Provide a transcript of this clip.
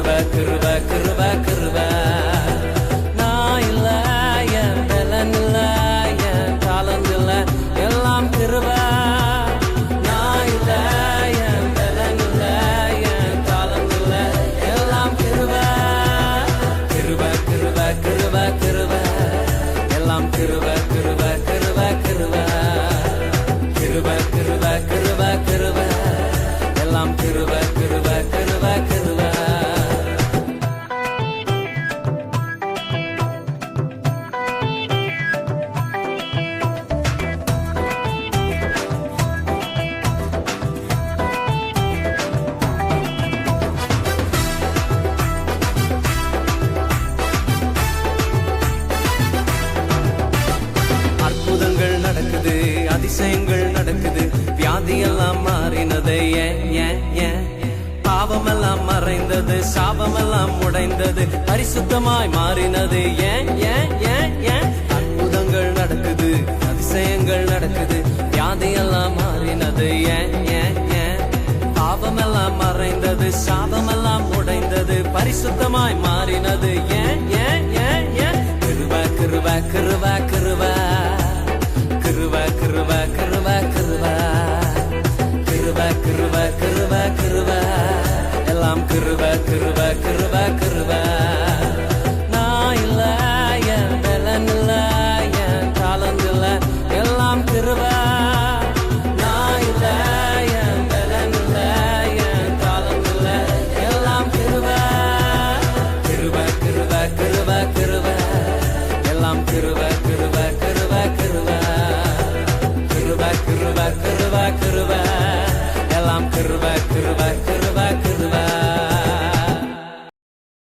கிருப கிருப கிருப கிருப நான் இல்ல என் பலன் இல்ல என் தாளந்து இல்ல எல்லாம் கிருப நான் இல்ல என் பலன் இல்ல என் தாளந்து இல்ல எல்லாம் கிருப கிருப கிருப கிருப கிருப எல்லாம் கிருப கிருப கிருப கிருப கிருப கிருப கிருப கிருப எல்லாம் கிருப கிருப கிருப கிருப அற்புதங்கள் நடக்குது, அதிசயங்கள் நடக்குது, வியாதியெல்லாம் மாறினது, பாவமெல்லாம் மறைந்தது, சாபமெல்லாம் உடைந்தது, பரிசுத்தமாய் மாறினது, அற்புதங்கள் நடக்குது, அதிசயங்கள் நடக்குது, வியாதியெல்லாம் மாறினது, பாவமெல்லாம் மறைந்தது, சாபமெல்லாம் உடைந்தது, பரிசுத்தமாய் மாறினது, கிருப கிருப கிருப கிருப கிருப கிருப கிருப கிருப கிருப கிருப கிருப கிருப எல்லாம் கிருப கிருப கிருப கிருப நான் இல்ல என் பலன் இல்ல என் தாளந்து இல்ல எல்லாம் கிருப நான் இல்ல என் பலன் இல்ல என் தாளந்து இல்ல எல்லாம் கிருப கிருப கிருப கிருப கிருப எல்லாம் கிருப கிருப கிருப கிருப கிருப கிருப கிருப கிருப எல்லாம் கிருப கிருப